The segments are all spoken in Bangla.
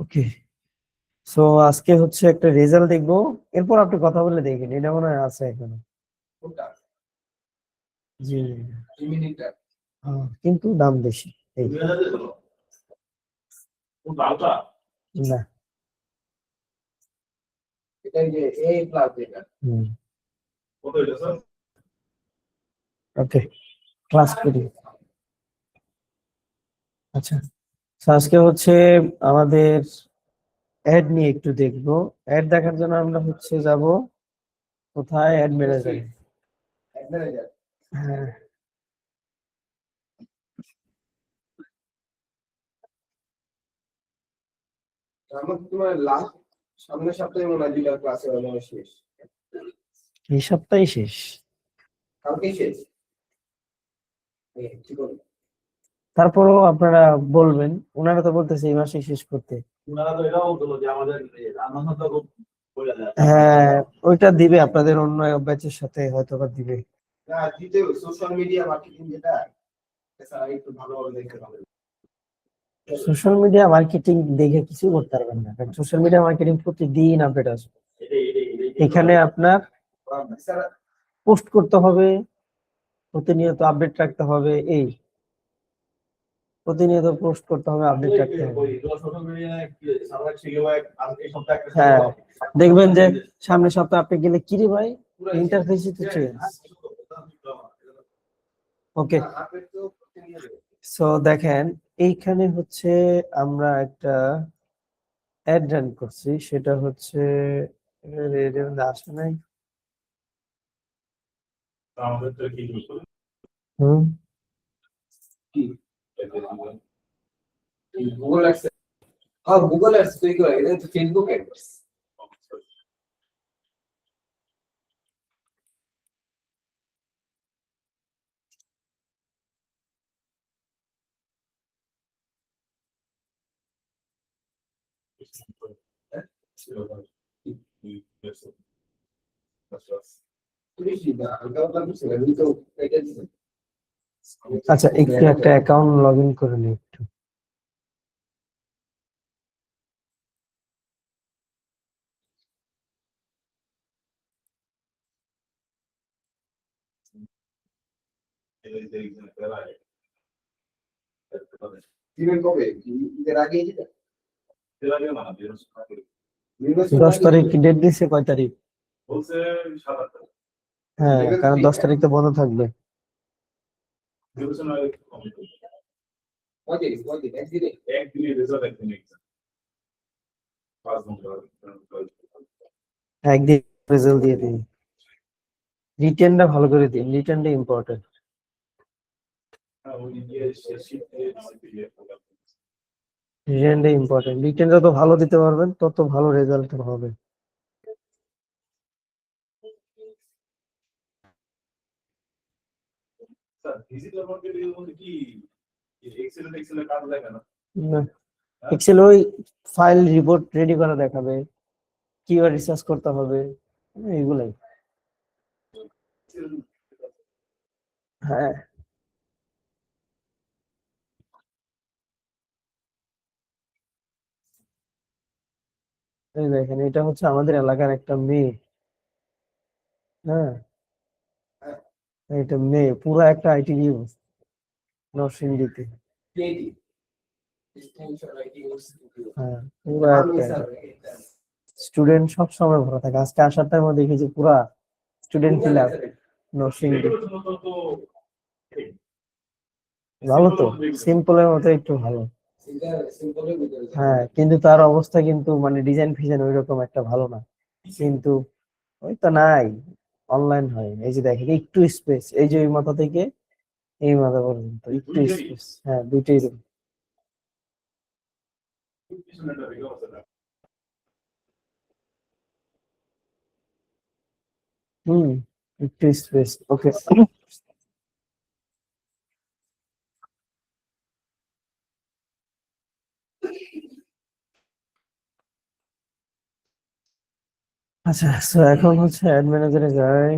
ওকে, সো আজকে হচ্ছে একটা রেজাল্ট দেখবো, এরপর আপনি কথা বলে দেখেন, এটা মনে হয় আছে এখানে। জি, কিন্তু দাম বেশি। এই না, ওকে, ক্লাস করি। আচ্ছা, তো আজকে হচ্ছে আমাদের অ্যাড নিয়ে একটু দেখবো। অ্যাড দেখার জন্য আমরা হচ্ছে যাব কোথায়, অ্যাড ম্যানেজারে। হ্যাঁ, এই সপ্তাহে শেষ। তারপরও আপনারা বলবেন, ওনারা তো বলতেছে এই মাসে শেষ করতে। হ্যাঁ, ওইটা দিবে আপনাদের অন্য ব্যাচের সাথে হয়তো বা দিবে। সোশ্যাল মিডিয়া মার্কেটিং দেখে কিছু করতে পারবেন না, কারণ সোশ্যাল মিডিয়া মার্কেটিং প্রতিদিন আপডেট আসবে। এখানে আপনার পোস্ট করতে হবে, প্রতিনিয়ত আপডেট রাখতে হবে, এই প্রতিনিয়ত পোস্ট করতে হবে, আপডেট রাখতে হবে। হ্যাঁ, দেখবেন যে সামনের সপ্তাহে আপনি গেলে কি রে ভাই, ইন্টারফেসই তো চেঞ্জ। ওকে, সো দেখেন এইখানে হচ্ছে আমরা একটা অ্যাড রান করছি, সেটা হচ্ছে আসে নাই। হুম, আচ্ছা, একটু একটা অ্যাকাউন্ট লগ ইন করে নিই একটু। দশ তারিখ ডেট দিচ্ছে, কয় তারিখ? হ্যাঁ, কারণ 10 তারিখ তো বন্ধ থাকবে। একদিন রেজাল্ট দিয়ে দিন, রিটেনটা ভালো করে দিন, রিটেনটা ইম্পর্টেন্ট। রিটেনটা ইম্পর্টেন্ট, রিটেন যত ভালো দিতে পারবেন তত ভালো রেজাল্ট হবে। এক্সেল ওই ফাইল রিপোর্ট রেডি করা দেখাবে, কিভাবে রিসার্চ করতে হবে, এগুলাই। হ্যাঁ, এই দেখেন এটা হচ্ছে আমাদের এলাকার একটা মেয়ে। হ্যাঁ, এটা মেয়ে, পুরো একটা আইটি নিউজ নরসিংদীতে। হ্যাঁ, পুরো একটা স্টুডেন্ট সব সময় ভরা থাকে, আজকে আসার টাইমে দেখেছি পুরা স্টুডেন্ট ফিল আপ নরসিংদী। ভালো তো, সিম্পলের মতো একটু ভালো। হ্যাঁ, কিন্তু তার অবস্থা কিন্তু মানে ডিজাইন ফিজাইন ওই রকম একটা ভালো না, কিন্তু ওই তো নাই, অনলাইন হয়। এই যে দেখেন একটু স্পেস, এই যে ওই মাথা থেকে এই মাথা পর্যন্ত একটু স্পেস, হ্যাঁ দুইটাই room। হুম, একটু স্পেস, ওকে। আচ্ছা, তো এখন হচ্ছে অ্যাড ম্যানেজারে যাই।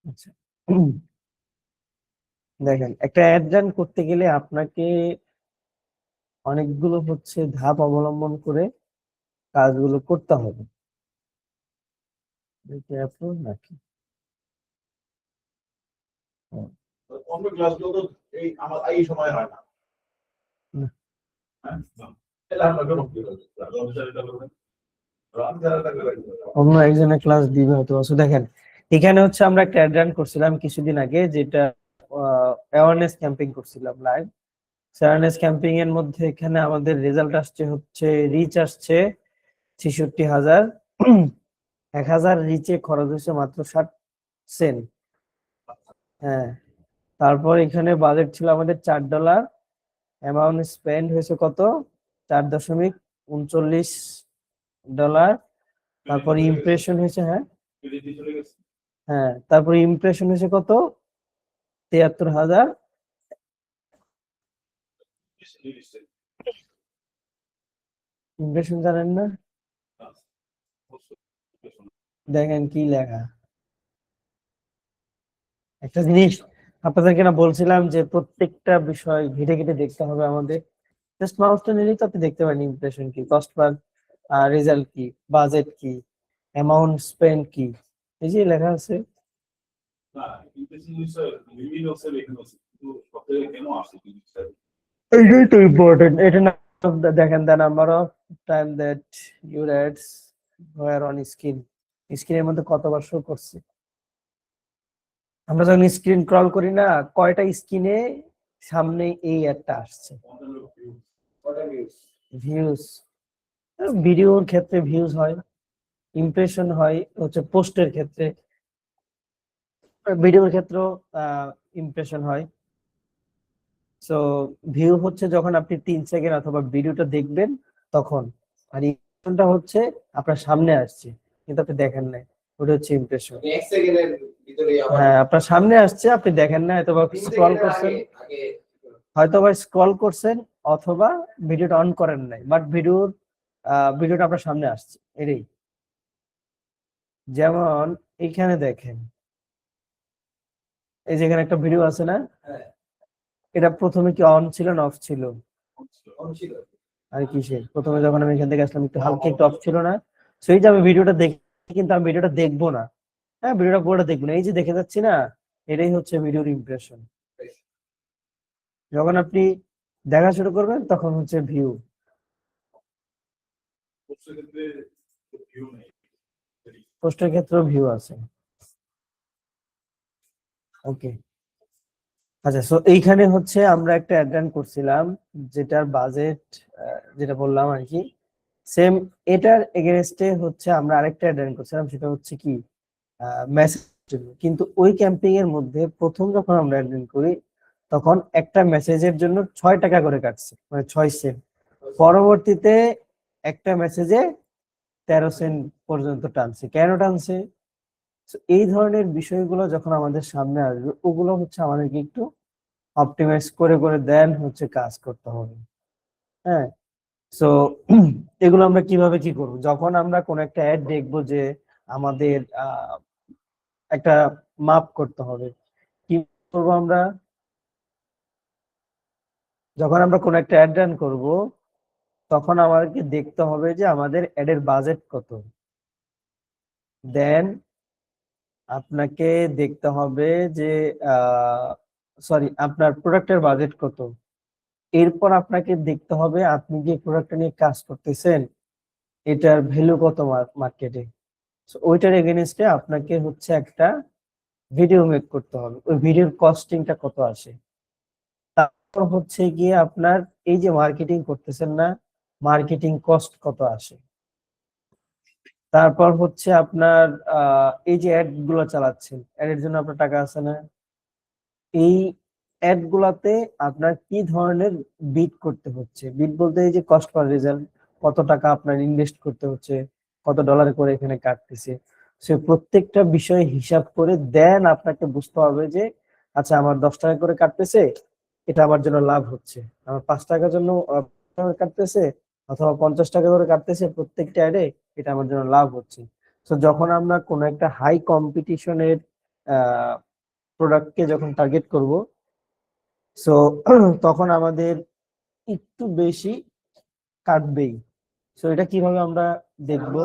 আচ্ছা, দেখেন একটা অ্যাড রান করতে গেলে আপনাকে অনেকগুলো হচ্ছে ধাপ অবলম্বন করে কাজগুলো করতে হবে। এটা আপনার নাকি ও, অন্য ক্লাসগুলো তো এই সময় হয় না। না। হ্যাঁ, তাহলে আমরা কেন কি করব? অন্য একজনের ক্লাস দিবে হয়তো। So দেখেন এখানে হচ্ছে আমরা একটা অ্যাড রান করছিলাম কিছুদিন আগে, যেটা অ্যাওয়ারনেস ক্যাম্পেইন করছিলাম লাইভ। অ্যাওয়ারনেস ক্যাম্পেইন এর মধ্যে এখানে আমাদের রেজাল্ট আসছে হচ্ছে রিচ আসছে ৬৬,০০০। ১,০০০ রিচে খরচ হয়েছে মাত্র ৬০ সেন্ট। হ্যাঁ, তারপর এখানে বাজেট ছিল আমাদের $৪, অ্যামাউন্ট স্পেন্ড হয়েছে কত? $৪.39। তারপর ইমপ্রেশন হয়েছে, হ্যাঁ হ্যাঁ, তারপর ইমপ্রেশন হয়েছে কত? ৭৩,০০০। ইমপ্রেশন জানেন না? দেখেন কি লেখা। একটা জিনিস আপনাদেরকে না বলছিলাম যে প্রত্যেকটা বিষয় ঘেটে ঘেটে দেখতে হবে আমাদের। জাস্ট মাউসটা নিলেই তো আপনি দেখতে পারেন ইমপ্রেশন কি, কস্ট পার রেজাল্ট কি, বাজেট কি, অ্যামাউন্ট স্পেন্ড কি, এই যে লেখা আছে। এটাই তো ইম্পর্টেন্ট। এটা না দেখেন, the number of time that your ads were on screen, স্ক্রিনের মধ্যে কতবার শো করছে। আমরা যখন স্ক্রিন ক্রল করি না, কয়টা স্ক্রিনে সামনে এই অ্যাডটা আসছে। ভিউজ, ভিডিওর ক্ষেত্রে ভিউজ হয়, ইমপ্রেশন হয় হচ্ছে পোস্টের ক্ষেত্রে, ভিডিওর ক্ষেত্রেও ইমপ্রেশন হয়। সো ভিউ হচ্ছে যখন আপনি 3 সেকেন্ড অথবা ভিডিওটা দেখবেন তখন, আর ইমপ্রেশনটা হচ্ছে আপনার সামনে আসছে কিন্তু আপনি দেখেন নাই, ওটা হচ্ছে ইমপ্রেশন। হ্যাঁ, আপনার সামনে আসছে আপনি দেখেন না, হয়তোবা স্ক্রল করছেন, হয়তোবা স্ক্রল করছেন অথবা ভিডিওটা অন করেন নাই, বাট ভিডিওটা আপনার সামনে আসছে এটাই। যেমন এখানে দেখেন, এই যে এখানে একটা ভিডিও আছে না, এটা প্রথমে কি অন ছিল না অফ ছিল? আর কিসের প্রথমে যখন আমি এখান থেকে আসলাম একটু হালকা একটু অফ ছিল না? সেই যে আমি ভিডিওটা দেখি কিন্তু আমি ভিডিওটা দেখবো না। হ্যাঁ, ভিডিওটা পুরোটা দেখবো না, এই যে দেখে যাচ্ছি না, এটাই হচ্ছে ভিডিওর ইমপ্রেশন। যখন আপনি দেখা শুরু করবেন তখন হচ্ছে ভিউ। পোস্টের ক্ষেত্রেও ভিউ আছে। ওকে, আচ্ছা। সো এইখানে হচ্ছে আমরা একটা অ্যাড রান করছিলাম যেটার বাজেট যেটা বললাম আর কি সেম। এটার এগেনস্টে হচ্ছে আমরা আরেকটা অ্যাড রান করছিলাম, সেটা হচ্ছে কি মেসেজ জন্য। কিন্তু ওই ক্যাম্পেইন এর মধ্যে প্রথম যখন আমরা অ্যাড রান করি তখন একটা মেসেজের জন্য ৬ টাকা করে কাটছে, মানে ৬ সেন্ট। পরবর্তীতে একটা মেসেজে 13 সেন্ট পর্যন্ত টানছে। কেন টানছে? So এই ধরনের বিষয়গুলো যখন আমাদের সামনে আসবে ওগুলো হচ্ছে আমাদেরকে একটু অপটিমাইজ করে করে দেন হচ্ছে কাজ করতে হবে। হ্যাঁ, সো এগুলো আমরা কিভাবে কি করব? যখন আমরা কোন একটা অ্যাড দেখবো যে আমাদের একটা মাপ করতে হবে, কি করবো আমরা? যখন আমরা কোন একটা অ্যাড রান করব তখন আমাদেরকে দেখতে হবে যে আমাদের অ্যাডের বাজেট কত, দেন আপনাকে দেখতে হবে যে সরি, আপনার প্রোডাক্টের বাজেট কত। এরপর আপনাকে দেখতে হবে আপনি যে প্রোডাক্টটা নিয়ে কাজ করতেছেন এটার ভ্যালু কত মার্কেটে। ওইটার এগেনস্টে আপনাকে হচ্ছে একটা ভিডিও মেক করতে হবে, ওই ভিডিওর কস্টিংটা কত আসে। তারপর হচ্ছে গিয়ে আপনার এই যে মার্কেটিং করতেছেন না, মার্কেটিং কস্ট কত আসে। তারপর হচ্ছে আপনার এই যে অ্যাড গুলো চালাচ্ছেন, অ্যাডের জন্য আপনার টাকা আছে না, এই অ্যাড গুলাতে আপনার কি ধরনের বিট করতে হচ্ছে। বিট বলতে এই যে কস্ট পার রেজাল্ট, কত টাকা আপনার ইনভেস্ট করতে হচ্ছে, কত ডলার করে এখানে কাটতেছে, সে প্রত্যেকটা বিষয় হিসাব করে দেন আপনাকে বুঝতে হবে যে আচ্ছা আমার 10 টাকা করে কাটতেছে, এটা আমার জন্য লাভ হচ্ছে। আমার 5 টাকার জন্য কাটতেছে অথবা 50 টাকা করে কাটতেছে প্রত্যেকটা অ্যাডে, এটা আমার জন্য লাভ হচ্ছে। তো যখন আমরা কোনো একটা হাই কম্পিটিশনের প্রোডাক্টকে যখন টার্গেট করব, সো তখন আমাদের একটু বেশি কাটবেই। সো এটা কিভাবে আমরা দেখব?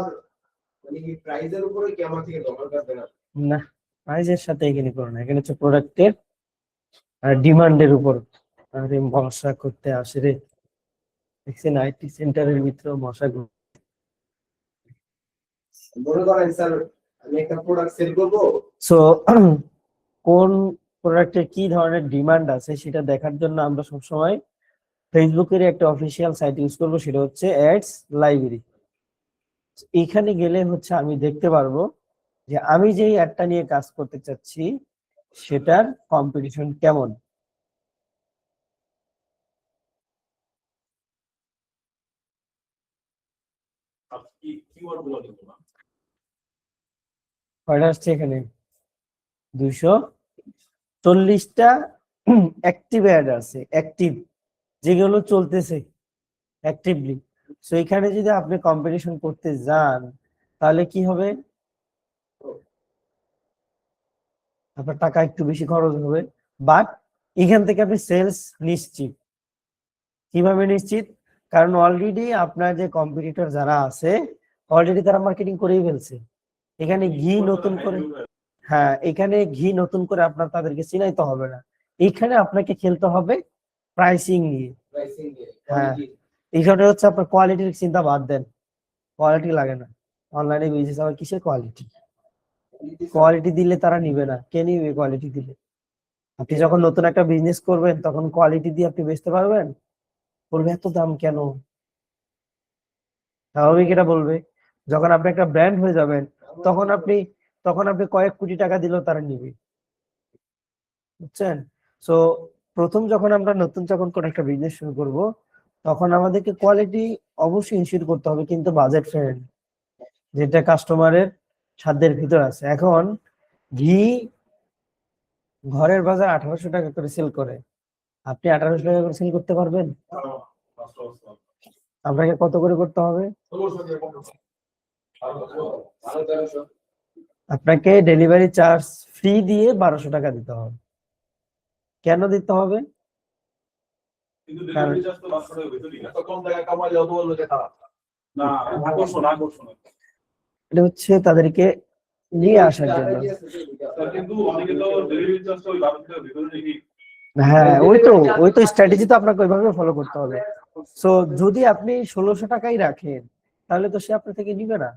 মানে কি প্রাইজের উপরে কি আমার থেকে ডলার কাটবে না? না, প্রাইজের সাথে এখানে করো না, এখানে হচ্ছে প্রোডাক্টের ডিমান্ডের উপর। আরে মশা করতে আসে রে, দেখছেন আইটি সেন্টারের ভিতরে মশা। মনে করেন স্যার আমি একটা প্রোডাক্ট সেল করবো, সো কোন প্রোডাক্টের কি ধরনের ডিমান্ড আছে সেটা দেখার জন্য আমরা সবসময় ফেসবুকের একটা অফিসিয়াল সাইট ইউজ করবো, সেটা হচ্ছে অ্যাডস লাইব্রেরি। এখানে গেলে হচ্ছে আমি দেখতে পারবো যে আমি যেই অ্যাডটা নিয়ে কাজ করতে চাচ্ছি সেটার কম্পিটিশন কেমন। কি কিওয়ার্ড গুলো দেবো না? কয়টা আসছে এখানে? 240টা অ্যাক্টিভ অ্যাড আছে, অ্যাক্টিভ যেগুলো চলতেছে অ্যাক্টিভলি। সো এখানে যদি আপনি কম্পিটিশন করতে যান তাহলে কি হবে? আপনার টাকা একটু বেশি খরচ হবে, বাট এখান থেকে আপনি সেলস নিশ্চিত। কিভাবে নিশ্চিত? কারণ অলরেডি আপনার যে কম্পিটিটর যারা আছে অলরেডি তারা মার্কেটিং করেই ফেলছে। এখানে ঘি নতুন করে, হ্যাঁ এখানে ঘি নতুন করে আপনার তাদেরকে চিনাইতে হবে না, এখানে আপনাকে খেলতে হবে প্রাইসিং নিয়ে। প্রাইসিং দিয়ে হ্যাঁ, এখানে হচ্ছে আপনার কোয়ালিটির চিন্তা বাদ দেন, কোয়ালিটি লাগে না। অনলাইনে বিজনেস আবার কিসের কোয়ালিটি? কোয়ালিটি দিলে তারা নিবে না, কে নিবে কোয়ালিটি দিলে? আপনি যখন নতুন একটা বিজনেস করবেন তখন কোয়ালিটি দিয়ে আপনি বেচতে পারবেন? বলবে এত দাম কেন? স্বাভাবিক এটা বলবে। যখন আপনি একটা ব্র্যান্ড হয়ে যাবেন তখন আপনি কয়েক কোটি টাকা দিলেও তারা নিবে, বুঝছেন? সো প্রথম যখন কোনো একটা বিজনেস শুরু করব তখন আমাদেরকে কোয়ালিটি অবশ্যই ইনশিওর করতে হবে, কিন্তু বাজেট ফ্রেন্ড, যেটা কাস্টমারের সাধ্যের ভিতর আছে। এখন ঘি ঘরের বাজার 1800 টাকা করে সেল করে, আপনি 1800 টাকা করে সেল করতে পারবেন? আপনাকে কত করে করতে হবে? আপনাকে ডেলিভারি চার্জ ফ্রি দিয়ে 1200 টাকা দিতে হবে। কেন দিতে হবে? কিন্তু ডেলিভারি চার্জ তো 500 টাকা ভিতরেই না, তো কম টাকা কামালে অত বললো যে খারাপ না, আকর্ষণ এটা হচ্ছে তাদেরকে নিয়ে আসার জন্য। স্যার, কিন্তু অনেকে তো ডেলিভারি চার্জ তো ওই 12 টাকার ভিতরে দেখি। হ্যাঁ, ওই তো স্ট্র্যাটেজি তো আপনাকে ওইভাবে ফলো করতে হবে। সো যদি আপনি 1600 টাকাই রাখেন তাহলে তো সে আপনার থেকে নিবে না,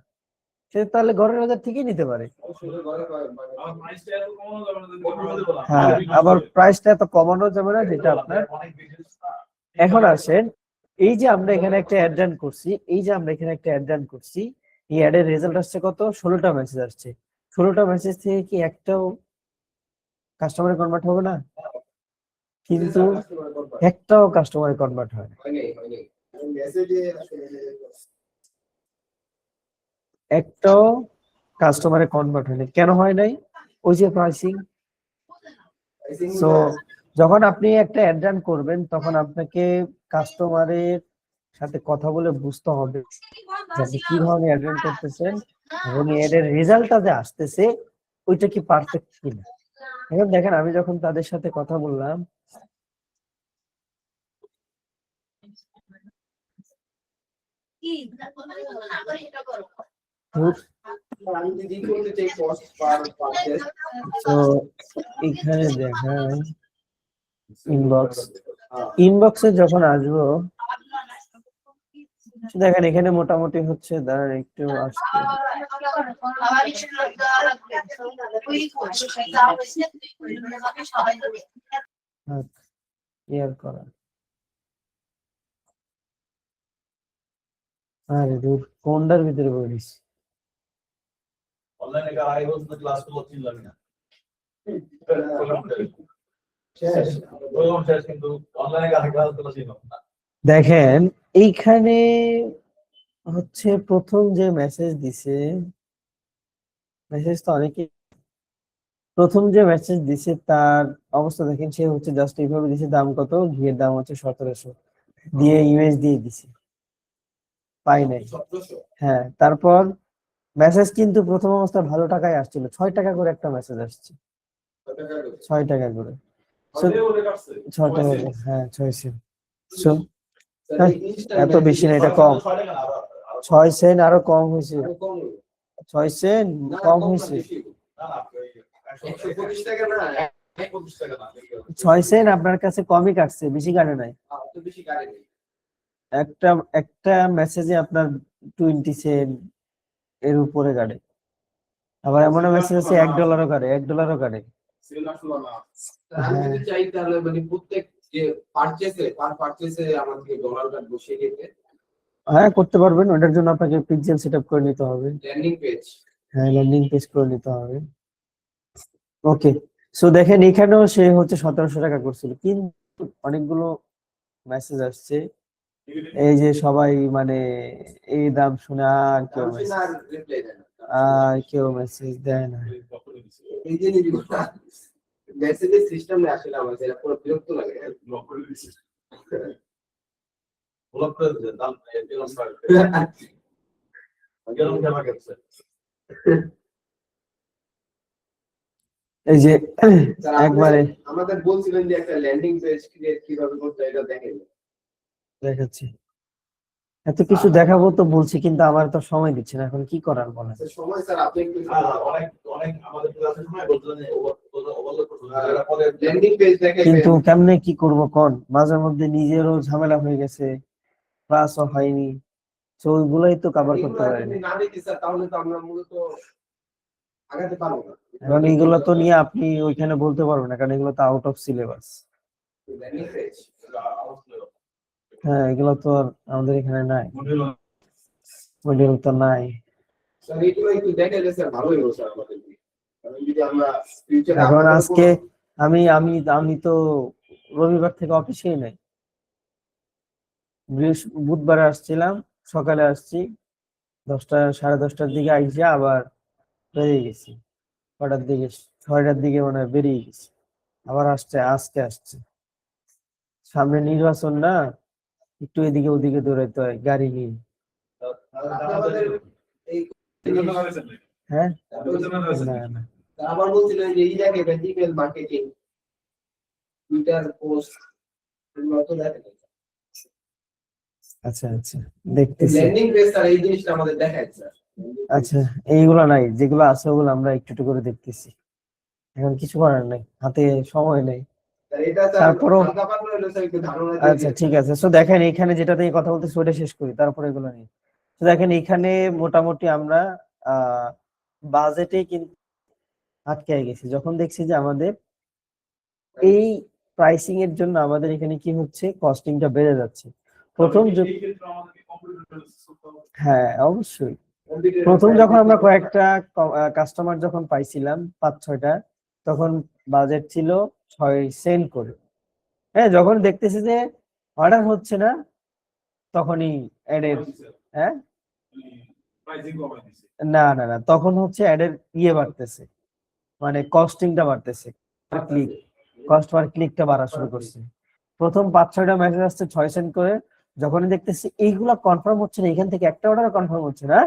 সে তাহলে ঘরের বাজার থেকেই নিতে পারে। আমার প্রাইসটা এত কমানো যাবে না, যদি কমানো যাবে না। হ্যাঁ, আবার প্রাইসটা এত কমানো যাবে না যেটা আপনার। অনেক বিজনেস এখন আসেন, এই যে আমরা এখানে একটা অ্যাড রান করছি, এই অ্যাডের রেজাল্ট আসছে কত? 16টা মেসেজ আসছে। 16টা মেসেজ থেকে কি একটাও কাস্টমারে কনভার্ট হবে না? কিন্তু একটাও কাস্টমারে কনভার্ট হয় না। একটাও কাস্টমারে কনভার্ট হয়নি। কেন হয় নাই? ওই যে প্রাইসিং। সো যখন আপনি একটা অ্যাড রান করবেন তখন আপনাকে কাস্টমারের সাথে কথা বলে বুঝতে হবে যে আপনি কি ধরনের অ্যাড রান করতেছেন এবং এর রেজাল্টটা যে আসতেছে ওইটা কি পারফেক্ট কিনা। এখন দেখেন, আমি যখন তাদের সাথে কথা বললাম, তো এখানে দেখেন ইনবক্সে যখন আসবো, দেখেন এখানে মোটামুটি হচ্ছে, দাঁড়ান একটু আসতে ক্লিয়ার করা। আরে দূর, কোনটার ভিতরে বলিস? অনলাইনে কার আগে বলতে ক্লাস করতে চিনলাম না, শেষ কিন্তু অনলাইনে কার ক্লাস করতে চিনলাম না। দেখেন এইখানে হচ্ছে প্রথম যে মেসেজ দিছে, মেসেজ তো অনেকে, প্রথম যে মেসেজ দিছে তার অবস্থা দেখেন, সে হচ্ছে জাস্ট এইভাবে দিছে, দাম কত, ঘিয়ের দাম হচ্ছে 1700, দিয়ে ইমেজ দিয়ে দিছে, পাই নাই। হ্যাঁ, তারপর মেসেজ কিন্তু প্রথম অবস্থায় ভালো টাকায় আসছিল, 6 টাকা করে একটা মেসেজ আসছে, 6 টাকা করে। So, আর ওরে কাটছে 6 টাকা করে, হ্যাঁ 6 সেন্ট। So, এত বেশি না, এটা কম। 6 সেন্ট আরো কম হয়েছে, 6 সেন্ট কম হয়েছে। 6 সেন্ট আপনার কাছে কমই কাটছে, বেশি কাটে নাই। একটা একটা মেসেজে আপনার 20 সেন্ট এর উপরে কাটে। আবার এমন মেসেজ আছে $1 কাটে, $1 কাটে। সেল আসলো না। আমি যদি চাই তাহলে মানে প্রত্যেক যে পার পারচেসে আমাকে ডলার কাটবো সেক্ষেত্রে হ্যাঁ করতে পারবেন, ওটার জন্য আপনাকে পিক্সেল সেটআপ করে নিতে হবে। ল্যান্ডিং পেজ হ্যাঁ ল্যান্ডিং পেজ করে নিতে হবে। ওকে, সো দেখেন এখানেও সে হচ্ছে 1700 টাকা করছিল, কিন্তু অনেকগুলো মেসেজ আসছে। এই যে সবাই মানে এই দাম শুনে আর কেউ আর রিপ্লাই দেয় না। মেসেজ দেয় না। এই যে মেসেজের সিস্টেম আসলে আমাদের পুরো বিরক্ত লাগে। ব্লক করে দিছে। ব্লক করে দিছে দাম এরকম স্যার। গেলাম কেমন গেছে? এই যে একবারে আমাদের বলছিলেন যে একটা ল্যান্ডিং পেজ ক্রিয়েট কিভাবে করতে হয় এটা দেখেন। দেখাচ্ছি, এত কিছু দেখাবো তো বলছি, কিন্তু আমার তো সময় দিচ্ছে না, এখন কি করার বলেন। সময় স্যার আপনি একটু অনেক অনেক আমাদের ক্লাসের সময় বলতেন যে ওভারলোড করতে যারা পরে ল্যান্ডিং পেজ দেখেন। কিন্তু কেমনে কি করব কোন, মাঝে মধ্যে নিজেরও ঝামেলা হয়ে গেছে, ক্লাসও হয়নি, তো ওইগুলোই তো কভার করতে পারিনি। না দেখি স্যার তাহলে তো আমরা মূলত আগাতে পারবো না। এখন এইগুলো তো নিয়ে আপনি ওইখানে বলতে পারবেন না, কারণ এগুলো তো out of syllabus. Landing page হ্যাঁ এগুলো তো আর আমাদের এখানে নাই, মডিউল তো নাই। স্যার এইগুলো একটু দেখাইলে স্যার ভালোই হলো স্যার আমাদের। কারণ যদি আমরা ফিউচারে এখন আজকে আমি আমি আমি তো রবিবার থেকে অফিসেই নাই, বুধবারে আসছিলাম, সকালে আসছি 10টা 10:30টার দিকে আইসা আবার বেরিয়ে গেছি, কটার দিকে 6টার দিকে মনে হয় বেরিয়ে গেছি, আবার আজকে আসছে। সামনে নির্বাচন না, একটু এদিকে ওদিকে দৌড়াইতে হয় গাড়ি নিয়ে। আমাদের এই হ্যাঁ না না আবার বলছিলেন যে এই জায়গায় ইমেল মার্কেটিং টুইটার পোস্ট এগুলো তো দেখেন। আচ্ছা আচ্ছা দেখতেছি। ল্যান্ডিং পেজ স্যার এই জিনিসটা আমাদের দেখায় স্যার। আচ্ছা এইগুলো নাই, যেগুলো আছে ওগুলো আমরা একটু একটু করে দেখতেছি, এখন কিছু করার নাই, হাতে সময় নেই। স্যার এটা স্যার তারপরও হালকা পাতলা হলো স্যার একটু ধারণা দিয়ে আচ্ছা ঠিক আছে, তো দেখেন এখানে যেটা নিয়ে কথা বলতে ওটা শেষ করি, তারপরে এগুলো নিয়ে। তো দেখেন এখানে মোটামুটি আমরা বাজেটে কিন্তু আটকে গেছি, যখন দেখছি যে আমাদের এই প্রাইসিং এর জন্য আমাদের এখানে কি হচ্ছে, কস্টিংটা বেড়ে যাচ্ছে। হ্যাঁ অবশ্যই, প্রথম যখন আমরা কয়েকটা কাস্টমার যখন পাইছিলাম 5-6টা, তখন বাজেট ছিল 6 সেন্ট করে। হ্যাঁ যখন দেখতেছি যে অর্ডার হচ্ছে না, তখনই অ্যাডের হ্যাঁ না না না তখন হচ্ছে অ্যাডের বাড়তেছে, মানে কস্টিংটা বাড়তেছে, ক্লিক কস্ট পার ক্লিকটা বাড়া শুরু করছে। প্রথম 5-6টা মেসেজ আসছে 6 সেন্ট করে, যখনই দেখতেছি এইগুলা কনফার্ম হচ্ছে না, এখান থেকে একটা অর্ডার কনফার্ম হচ্ছে না,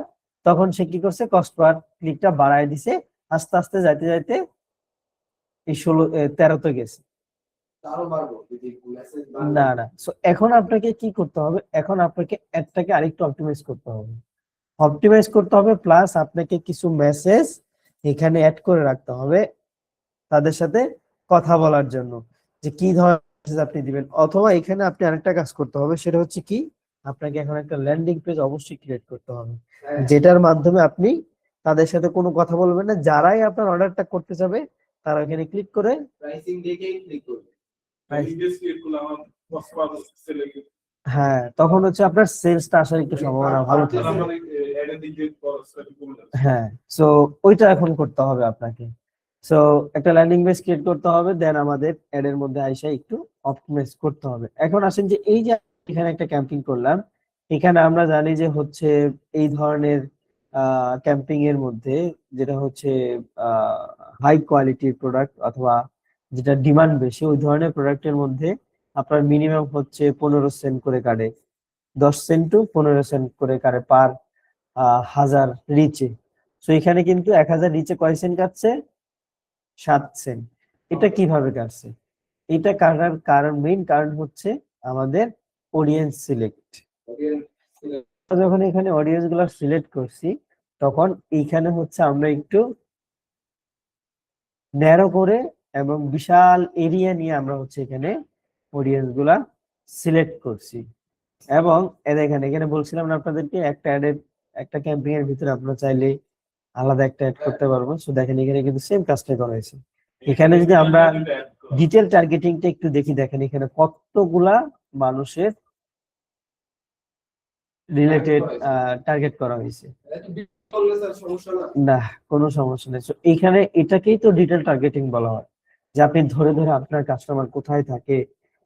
তখন সে কি করছে, কস্ট পার ক্লিকটা বাড়ায় দিছে, আস্তে আস্তে যাইতে যাইতে এই 13তে গেছে। না না, সো এখন আপনাকে কি করতে হবে, এখন আপনাকে অ্যাডটাকে আরেকটু অপটিমাইজ করতে হবে, প্লাস আপনাকে কিছু মেসেজ এখানে অ্যাড করে রাখতে হবে তাদের সাথে কথা বলার জন্য, যে কি ধরনের মেসেজ আপনি দিবেন। অথবা এখানে আপনি আরেকটা কাজ করতে হবে, সেটা হচ্ছে কি, আপনাকে এখন একটা ল্যান্ডিং পেজ অবশ্যই ক্রিয়েট করতে হবে, যেটার মাধ্যমে আপনি তাদের সাথে কোনো কথা বলবেন না, যারাই আপনার অর্ডারটা করতে যাবে তারা এখানে ক্লিক করে প্রাইসিং দেখেই ক্লিক করবে। হ্যাঁ তখন হচ্ছে আপনার সেলসটা আসার একটু সম্ভাবনা ভালো থাকবে। হ্যাঁ সো ওইটা এখন করতে হবে আপনাকে। সো একটা ল্যান্ডিং পেজ ক্রিয়েট করতে হবে, দেন আমাদের অ্যাড এর মধ্যে আইসা একটু অপটিমাইজ করতে হবে। এখন আসেন যে এই যে এখানে একটা ক্যাম্পিং করলাম, এখানে আমরা জানি যে হচ্ছে এই ধরনের ক্যাম্পিং এর মধ্যে যেটা হচ্ছে হাই কোয়ালিটির প্রোডাক্ট অথবা যেটা ডিমান্ড বেশি, ওই ধরনের প্রোডাক্টের মধ্যে আপনার মিনিমাম হচ্ছে 15 সেন্ট করে কাটে, 10 সেন্ট টু 15 সেন্ট করে কাটে পার 1000 রিচে। তো এখানে কিন্তু 1000 রিচে কয় সেন্ট কাটছে, 7 সেন্ট। এটা কিভাবে কাটছে? এটা কাটার কারণ, মেইন কারণ হচ্ছে আমাদের অডিয়েন্স সিলেক্ট। যখন এখানে অডিয়েন্স গুলো সিলেক্ট করছি, তখন এইখানে হচ্ছে আমরা একটু ন্যারো করে এবং বিশাল এরিয়া নিয়ে আমরা হচ্ছে এখানে অডিয়েন্স গুলা সিলেক্ট করছি। এবং এখানে এখানে বলছিলাম না আপনাদেরকে, একটা অ্যাডের একটা ক্যাম্পেইন এর ভিতরে আপনারা চাইলে আলাদা একটা অ্যাড করতে পারবো। সো দেখেন এখানে কিন্তু সেম কাজটা করা হয়েছে। এখানে যদি আমরা ডিটেল টার্গেটিংটা একটু দেখি, দেখেন এখানে কতগুলা মানুষের রিলেটেড টার্গেট করা হয়েছে। না, কোনো সমস্যা নেই। So, এখানে এটাকেই তো ডিটেল টার্গেটিং বলা হয়, যে আপনি ধরে ধরে আপনার কাস্টমার কোথায় থাকে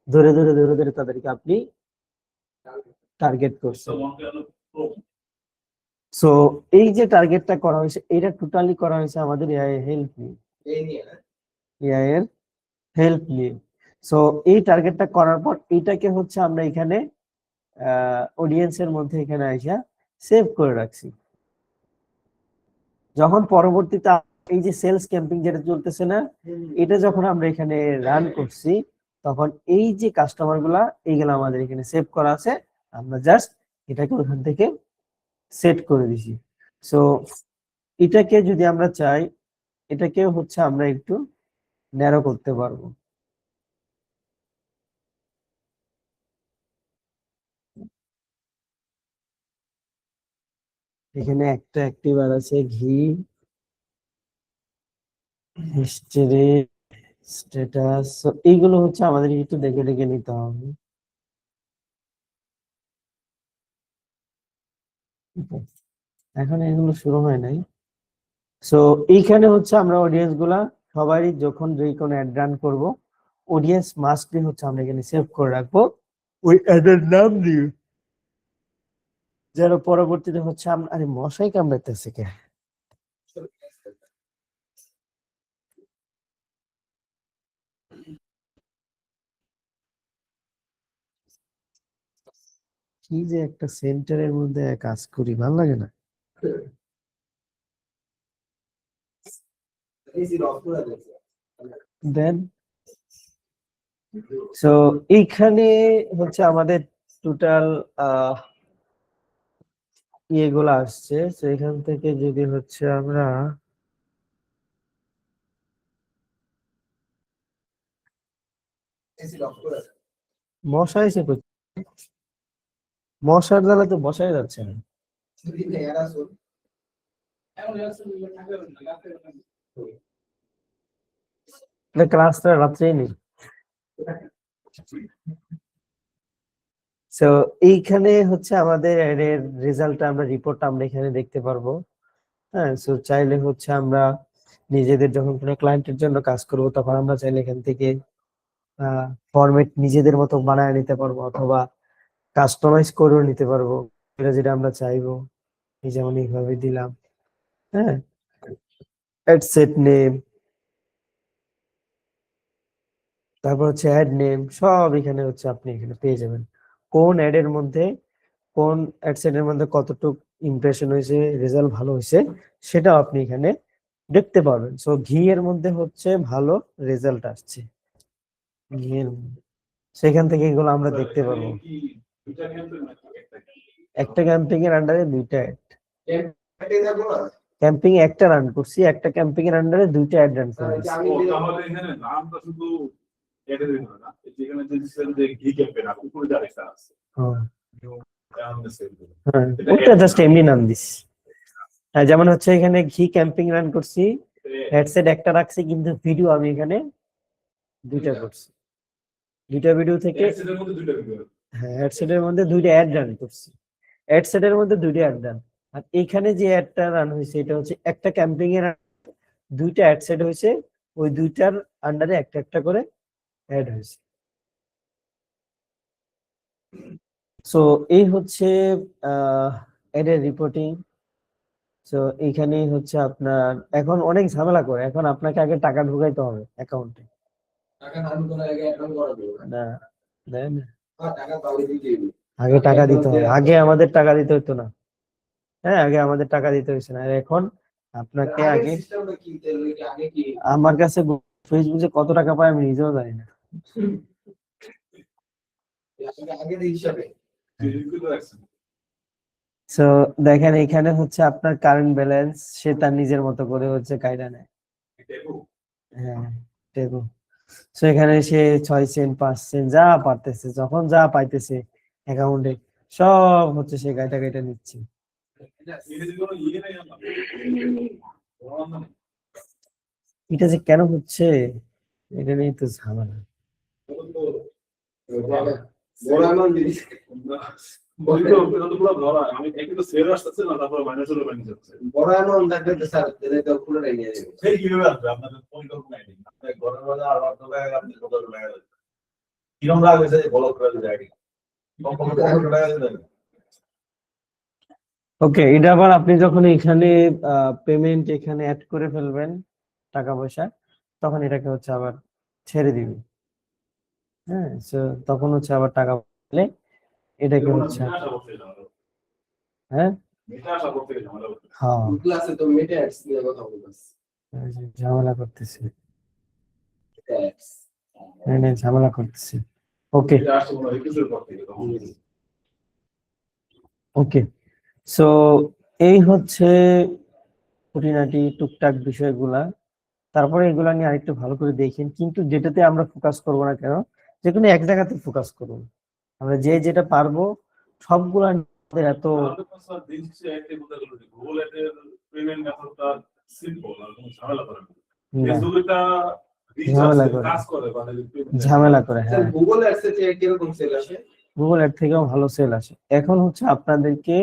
ধরে ধরে ধরে ধরে তাদেরকে আপনি টার্গেট করছেন। সো এই যে টার্গেটটা করা হয়েছে, এটা টোটালি করা হয়েছে আমাদের এআই হেল্প নিয়ে, এআই এর হেল্প নিয়ে। সো এই টার্গেটটা করার পর এটাকে হচ্ছে আমরা এখানে অডিয়েন্সের মধ্যে এখানে আইসা সেভ করে রাখছি। যখন পরবর্তীতে এই যে সেলস ক্যাম্পিং যেটা চলতেছে না, এটা যখন আমরা এখানে রান করছি, তখন এই যে কাস্টমার গুলা এইগুলা আমাদের এখানে সেভ করা আছে, আমরা জাস্ট এটাকে ওখান থেকে সেট করে দিছি। সো এটাকে যদি আমরা চাই, এটাকে হচ্ছে আমরা একটু ন্যারো করতে পারবো। এখানে একটা অ্যাক্টিভার আছে ঘি, হিস্ট্রি, স্ট্যাটাস, এইগুলো হচ্ছে আমাদের একটু দেখে দেখে নিতে হবে। এখন এগুলো শুরু হয় নাই। সো এইখানে হচ্ছে আমরা অডিয়েন্স গুলা সবারই যখন যে কোনো অ্যাড রান করবো, অডিয়েন্স মাস্ট বি হচ্ছে আমরা এখানে সেভ করে রাখবো ওই অ্যাডের নাম দিয়ে, যেন পরবর্তীতে হচ্ছে আমরা, আরে মশাই কামড়াইতেছে কে? কি যে একটা সেন্টারের মধ্যে কাজ করি, ভালো লাগে না। দেন সো এইখানে হচ্ছে আমাদের টোটাল ইয়েগুলো আসছে। তো এখান থেকে যদি হচ্ছে আমরা মশা এসে মশার জ্বালা তো বসাই যাচ্ছে না। ক্লাসটা রাত্রেই নেই। তো এইখানে হচ্ছে আমাদের এর রেজাল্টটা আমরা রিপোর্টটা আমরা এখানে দেখতে পারবো। হ্যাঁ, সো চাইলে হচ্ছে আমরা নিজেদের যখন কোনো ক্লায়েন্টের জন্য কাজ করব, তখন আমরা চাইলে এখান থেকে ফরম্যাট নিজেদের মতো বানায় নিতে পারবো, অথবা কাস্টমাইজ করেও নিতে পারবো, এটা যেটা আমরা চাইবো। এই যেমন এইভাবে দিলাম, হ্যাঁ, অ্যাড সেট নেম, তারপর হচ্ছে অ্যাড নেম, সব এখানে হচ্ছে আপনি এখানে পেয়ে যাবেন। কোন অ্যাড এর মধ্যে, কোন অ্যাড সেটের মধ্যে কতটুকু ইমপ্রেশন হয়েছে, রেজাল্ট ভালো হয়েছে, সেটাও আপনি এখানে দেখতে পাবেন। সো ঘি এর মধ্যে হচ্ছে ভালো রেজাল্ট আসছে, ঘি এর মধ্যে। সেখান থেকে এগুলো আমরা দেখতে পারবো। একটা ক্যাম্পিং এর আন্ডারে দুইটা অ্যাড, ক্যাম্পিং একটা রান করছি, একটা ক্যাম্পিং এর আন্ডারে দুইটা অ্যাড রান করছি। তাহলে এখানে নামটা শুধু এদের দিন না, যেখানে যে ঘি ক্যাম্পেইন আর উপরে যা লেখা আছে, হ্যাঁ, ওটা জাস্ট এমনি নাম দিস। হ্যাঁ, যেমন হচ্ছে এখানে ঘি ক্যাম্পিং রান করছি, হেডসেট একটা রাখছি, কিন্তু ভিডিও আমি এখানে দুইটা করছি, দুইটা ভিডিও থেকে। হ্যাঁ, হেডসেটের মধ্যে দুইটা অ্যাড রান করছি, হেডসেটের মধ্যে দুইটা অ্যাড রান। আর এখানে যে অ্যাডটা রান হয়েছে, এটা হচ্ছে একটা ক্যাম্পিং এর দুইটা অ্যাড সেট হয়েছে, ওই দুইটার আন্ডারে একটা একটা করে অ্যাড হয়েছে। সো এই হচ্ছে অ্যাডের রিপোর্টিং। তো এইখানেই হচ্ছে আপনার এখন অনেক ঝামেলা করে, এখন আপনাকে আগে টাকা ঢুকাইতে হবে অ্যাকাউন্টে। না, দেন আগে টাকা দিতে হবে, আগে আমাদের টাকা দিতে হতো না। হ্যাঁ, আগে আমাদের টাকা দিতে হয়েছে না, আর এখন আপনাকে আগে, আমার কাছে ফেসবুকে কত টাকা পায় আমি নিজেও জানি না। আগের হিসাবে সো দেখেন এখানে হচ্ছে আপনার কারেন্ট ব্যালেন্স সে তার নিজের মতো করে হচ্ছে কায়দা নেয়। হ্যাঁ টেবু। সো এখানে সে 6 সেন্ট 5 সেন্ট যা পারতেছে যখন যা পাইতেছে অ্যাকাউন্টে সব হচ্ছে সে কায়দা কায়দা নিচ্ছে। এটা যে কেন হচ্ছে এটা নিয়ে তো ঝামেলা। বড় অ্যামাউন্ট দিস আমি কিন্তু সেল আসতেছে না, তারপর মাইনাস হলো মাইনাস হচ্ছে। বড় অ্যামাউন্ট থাকলে তো স্যার দিলে তো পুরো নিয়ে যাবে। সেই কিভাবে আসবে আপনাদের পরিকল্পনা নেই? আপনার ঘরের বাজার আর আপনার টাকা আপনি কত টাকা দেবেন? কিরকম লাভ হয়েছে যে বলক করে যায় আইডি কমপক্ষে 15 টাকা দেবেন। ওকে, এটা আবার আপনি যখন এখানে পেমেন্ট এখানে অ্যাড করে ফেলবেন টাকা পয়সা, তখন এটাকে হচ্ছে আবার ছেড়ে দিবে। হ্যাঁ, সো তখন হচ্ছে আবার টাকা পেলে এটাকে হচ্ছে হ্যাঁ হ্যাঁ ক্লাসে তো মেটে অ্যাডস নিয়ে কথা বলতেছে। এই যে ঝামেলা করতেছে, অ্যাডস ঝামেলা করতেছে। ওকে এটা আসলে মনে হয় কিছুর পর থেকে তখন ওকে, সো এই হচ্ছে খুঁটিনাটি টুকটাক বিষয়গুলা। তারপরে এগুলা নিয়ে আরেকটু ভালো করে দেখেন, কিন্তু যেটাতে আমরা ফোকাস করবো না কেন, যে কোনো এক জায়গাতে ফোকাস করুন। আমরা যে যেটা পারবো সবগুলা আমাদের এত গুগল এর পেমেন্ট মেথডটা সিম্পল আর কোনো ঝামেলা করে না। না, ফেসবুকটা ঝামেলা করে কাজ করে মানে ঝামেলা করে। স্যার হ্যাঁ, গুগল অ্যাডস এ কিরকম সেল আসে? গুগল এর থেকেও ভালো সেল আসে। এখন হচ্ছে আপনাদেরকে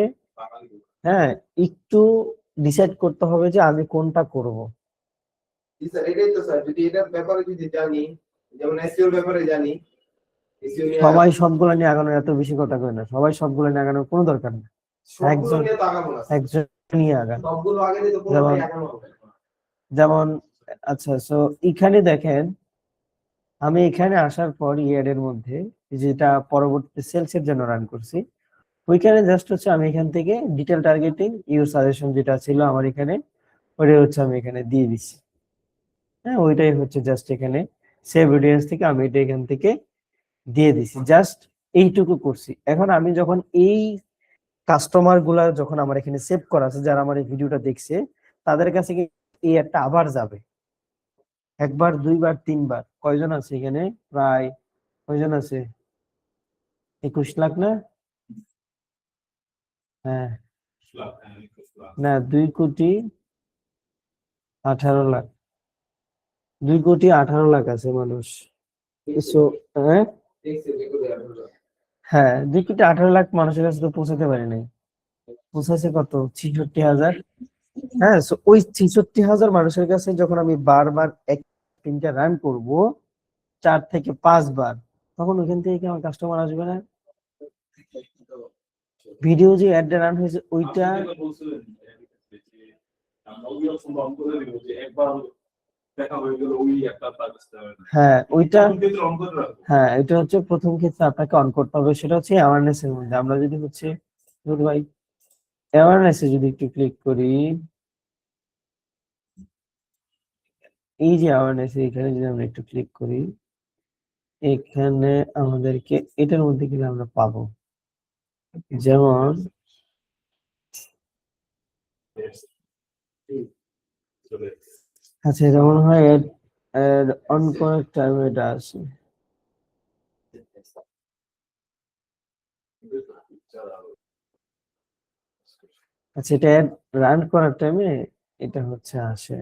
হ্যাঁ একটু ডিসাইড করতে হবে যে আমি কোনটা করব। জি স্যার, এটাই তো স্যার, যদি এটার ব্যাপারে যদি জানি, যেমন এসইও এর ব্যাপারে জানি, এসইও নিয়ে সবাই সবগুলো নিয়ে আগানোর এত বেশি কথা কয় না, সবাই সবগুলো নিয়ে আগানোর কোনো দরকার নেই। সবগুলো একজন নিয়ে তো আগাবো না স্যার। একজন নিয়ে আগান। সবগুলো আগে দিলে তো যেমন পুরোটাই আগানো হবে। যেমন আচ্ছা, সো এখানে দেখেন আমি এখানে আসার পর এর মধ্যে যেটা পরবর্তী সেলস এর জন্য রান করছি, ওইখানে জাস্ট হচ্ছে আমি এখান থেকে ডিটেল টার্গেটিং ইউর সাজেশন যেটা ছিল আমার এখানে, ওইটাই হচ্ছে আমি এখানে দিয়ে দিচ্ছি। হ্যাঁ, ওইটাই হচ্ছে জাস্ট এখানে সেভ অডিয়েন্স থেকে আমি এটা এখান থেকে দিয়ে দিছি, জাস্ট এইটুকু করছি। এখন আমি যখন এই কাস্টমার গুলা যখন আমার এখানে সেভ করা আছে, যারা আমার এই ভিডিওটা দেখছে, তাদের কাছে কি এই একটা আবার যাবে একবার দুইবার তিনবার। কয়জন আছে এখানে? প্রায় কয়জন আছে? 21 লাখ না? হ্যাঁ, না 2,18,00,000, 2,18,00,000 আছে মানুষ। So, হ্যাঁ দেখছি দেখো আপনারা। হ্যাঁ 2,18,00,000 মানুষের কাছে তো পৌঁছাতে পারি নাই। পৌঁছাছে কত? 66,000। হ্যাঁ, so ওই 66,000 মানুষের কাছে যখন আমি বারবার এক তিনটা রান করব 4 থেকে 5 বার, তখন ওইখান থেকে কি আমার কাস্টমার আসবে না? ভিডিও যে অ্যাডটা রান হয়েছে ওইটা, হ্যাঁ ওইটা, হ্যাঁ এটা হচ্ছে প্রথম ক্ষেত্রে আপনাকে অন করতে হবে। সেটা হচ্ছে অ্যাওয়ারনেস এর মধ্যে আমরা যদি হচ্ছে ভাই অ্যাওয়ারনেস এ যদি একটু ক্লিক করি, এই যে অ্যাওয়ারনেস এখানে যদি আমরা একটু ক্লিক করি, এখানে আমাদেরকে এটার মধ্যে গেলে আমরা পাবো, যেমন আচ্ছা এটা মনে হয় অন করার টাইম এটা আছে। আচ্ছা এটা রান করার টাইমে এটা হচ্ছে আসে।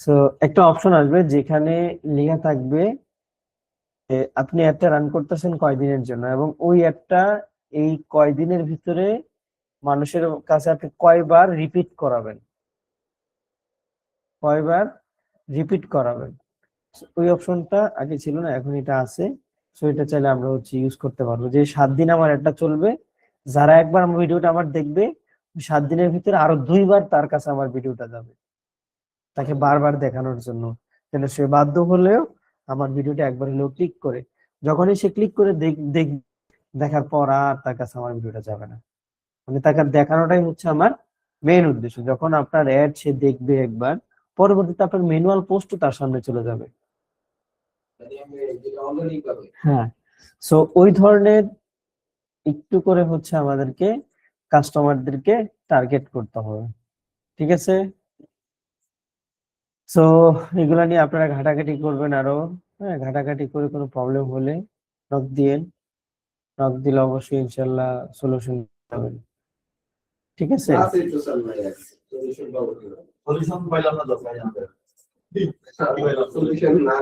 সো একটা অপশন আসবে যেখানে লেখা থাকবে আপনি অ্যাপটা রান করতেছেন কয়দিনের জন্য, এবং ওই অ্যাপটা এই কয়দিনের ভিতরে মানুষের কাছে আপনি কয়বার রিপিট করাবেন, কয়বার রিপিট করাবেন। ওই অপশনটা আগে ছিল না, এখন এটা আছে। সো এটা চাইলে আমরা হচ্ছে ইউজ করতে পারবো যে 7 দিন আমার এটা চলবে, যারা একবার আমার ভিডিওটা আমার দেখবে 7 দিনের ভিতরে আরো 2বার তার কাছে আমার ভিডিওটা যাবে, তাকে বারবার দেখানোর জন্য, যেন সে বাধ্য হলেও আমার ভিডিওটা একবার হলেও ক্লিক করে, যখনই সে ক্লিক করে দেখার পর আর তার কাছে আমার ভিডিওটা যাবে না। মানে তাকে দেখানোটাই হচ্ছে আমার মেইন উদ্দেশ্য। যখন আপনার অ্যাড সে দেখবে একবার, পরবর্তীতে আপনার ম্যানুয়াল পোস্টও তার সামনে চলে যাবে। মানে আমি যেটা অলরেডি পাবে। হ্যাঁ, সো ওই ধরনের একটু করে হচ্ছে আমাদেরকে কাস্টমারদেরকে টার্গেট করতে হবে, ঠিক আছে? সো এগুলা নিয়ে আপনারা ঘাটাঘাটি করবেন আরো, হ্যাঁ, ঘাটাঘাটি করে কোনো প্রবলেম হলে নক দিয়েন, নক দিলে অবশ্যই ইনশাল্লাহ সলিউশন পাবেন, ঠিক আছে? ক্লাস এই তো স্যার নাই সলিউশন পাবো কিভাবে? সলিউশন পাইলাম না দরকার আমাদের সলিউশন না